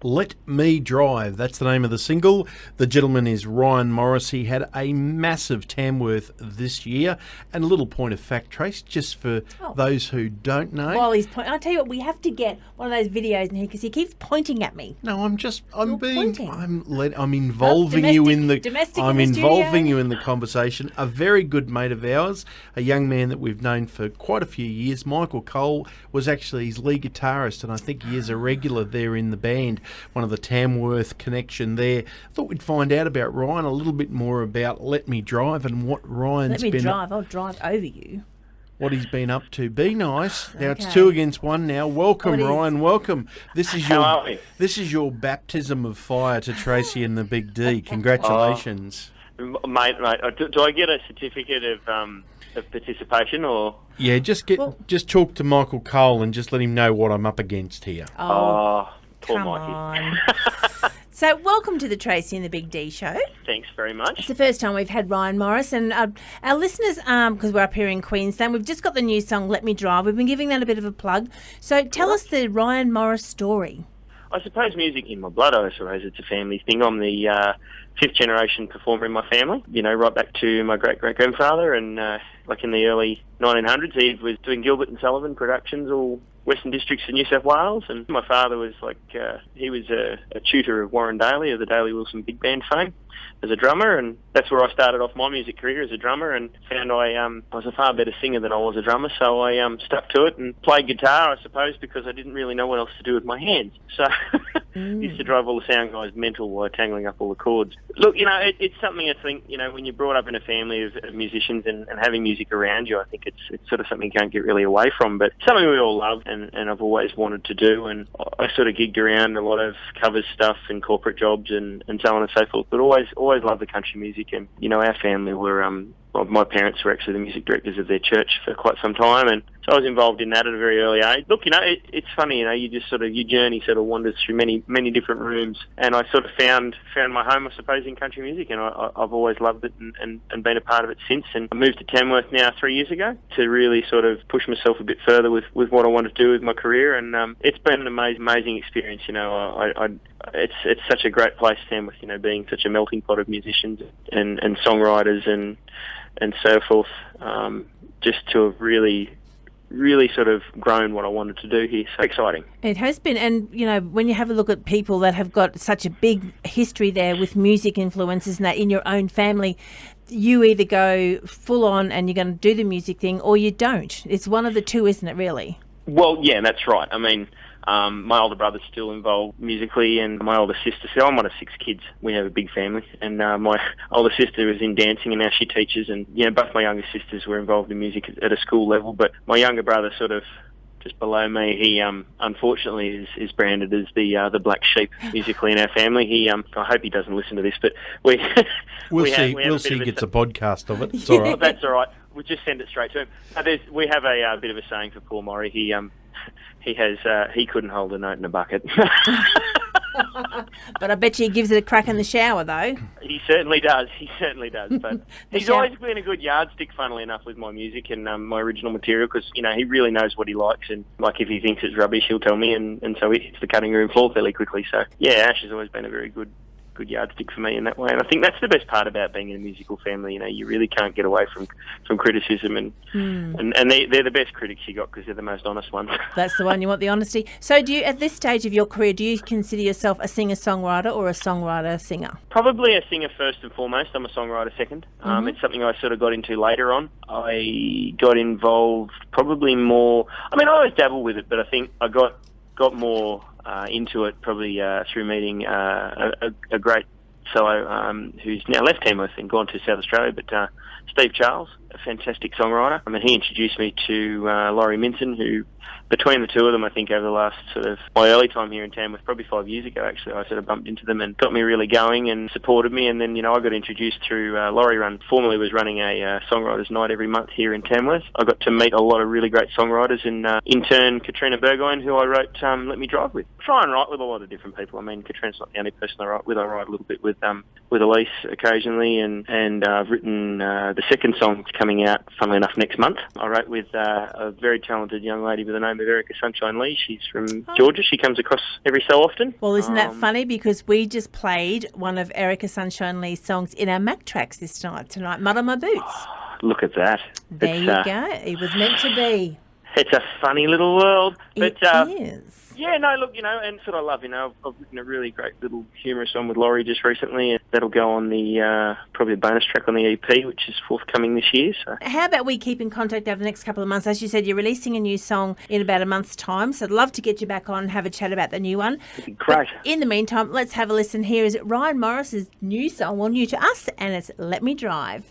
Let Me Drive. That's the name of the single. The gentleman is Ryan Morris. He had a massive Tamworth this year. And a little point of fact, Trace, just for those who don't know. While he's pointing, I'll tell you what, we have to get one of those videos in here because he keeps pointing at me. No, I'm involving domestic- you in the domestic I'm in the involving studio. you in the conversation. A very good mate of ours, a young man that we've known for quite a few years. Michael Cole was actually his lead guitarist, and I think he is a regular there in the band. One of the Tamworth connection there. Thought we'd find out about Ryan, a little bit more about Let Me Drive and what Ryan's been. I'll drive over you. What he's been up to. Be nice. Now Okay. it's 2 against 1 now. Welcome, Oh, it is. Ryan. Welcome. This is How are we? this is your baptism of fire to Tracy and the Big D. Congratulations. Mate, do I get a certificate of participation or? Yeah, just talk to Michael Cole and just let him know what I'm up against here. Poor Come Mikey. on. So welcome to the Tracy and the Big D show. Thanks very much. It's the first time we've had Ryan Morris, and our listeners, because we're up here in Queensland, we've just got the new song Let Me Drive. We've been giving that a bit of a plug. So tell us the Ryan Morris story. I suppose music in my blood, I suppose it's a family thing. I'm the fifth generation performer in my family, right back to my great-great-grandfather, and like in the early 1900s, he was doing Gilbert and Sullivan productions, all Western Districts of New South Wales, and my father was he was a tutor of Warren Daly of the Daly Wilson Big Band fame as a drummer, and that's where I started off my music career as a drummer, and found I was a far better singer than I was a drummer, so I stuck to it and played guitar, I suppose, because I didn't really know what else to do with my hands. So used to drive all the sound guys mental while tangling up all the chords. Look, it's something I think, when you're brought up in a family of musicians and having music around you, I think it's sort of something you can't get really away from, but something we all love and I've always wanted to do, and I sort of gigged around a lot of covers stuff and corporate jobs and so on and so forth, but always loved the country music, and our family were my parents were actually the music directors of their church for quite some time, and so I was involved in that at a very early age. Look, it's funny, you just sort of, your journey sort of wanders through many different rooms, and I sort of found my home, I suppose, in country music, and I've always loved it and been a part of it since, and I moved to Tamworth now 3 years ago to really sort of push myself a bit further with what I want to do with my career, and it's been an amazing experience. It's such a great place, Tamworth, being such a melting pot of musicians and songwriters and so forth, just to have really sort of grown what I wanted to do here. So exciting. It has been, and when you have a look at people that have got such a big history there with music influences and that in your own family, you either go full on and you're going to do the music thing, or you don't. It's one of the two, isn't it, really? Well, yeah, that's right. I mean, my older brother's still involved musically, and my older sister, so I'm one of 6 kids. We have a big family, and my older sister is in dancing, and now she teaches, and both my younger sisters were involved in music at a school level, but my younger brother sort of just below me, he unfortunately is branded as the black sheep musically in our family. I hope he doesn't listen to this, but we'll see he gets a podcast of it. It's all right. That's all right. We'll just send it straight to him. We have a bit of a saying for poor Maury. He couldn't hold a note in a bucket. But I bet you he gives it a crack in the shower, though. He certainly does. But he's always been a good yardstick, funnily enough, with my music and my original material, because he really knows what he likes, and if he thinks it's rubbish, he'll tell me, and so it hits the cutting room floor fairly quickly. So yeah, Ash has always been a very good yardstick for me in that way, and I think that's the best part about being in a musical family. You really can't get away from criticism, and they're the best critics you got, because they're the most honest ones. That's the one, you want the honesty. So do you, at this stage of your career, do you consider yourself a singer-songwriter or a songwriter-singer? Probably a singer first and foremost. I'm a songwriter second. It's something I sort of got into later on. I got involved probably more, I always dabble with it, but I think I got more into it probably through meeting a great fellow who's now left Tamworth and gone to South Australia, but Steve Charles, a fantastic songwriter. He introduced me to Laurie Minton, who, between the two of them, I think over the last sort of my early time here in Tamworth, probably 5 years ago actually, I sort of bumped into them and got me really going and supported me, and then I got introduced through Laurie formerly was running a songwriters night every month here in Tamworth. I got to meet a lot of really great songwriters, and in turn Katrina Burgoyne, who I wrote Let Me Drive with. I try and write with a lot of different people. Katrina's not the only person I write with. I write a little bit with Elise occasionally, and I've written the second song that's coming out, funnily enough, next month. I wrote with a very talented young lady under the name of Erica Sunshine Lee. She's from Georgia. She comes across every so often. Well, isn't that funny? Because we just played one of Erica Sunshine Lee's songs in our Mac tracks this night tonight, Mud on My Boots. Look at that. There you go. It was meant to be. It's a funny little world. But, it is. Yeah, no, look, and that's what I love, I've written a really great little humorous song with Laurie just recently, and that'll go on the, probably a bonus track on the EP, which is forthcoming this year. So. How about we keep in contact over the next couple of months? As you said, you're releasing a new song in about a month's time, so I'd love to get you back on and have a chat about the new one. Great. But in the meantime, let's have a listen. Here is Ryan Morris's new song, well, new to us, and it's Let Me Drive.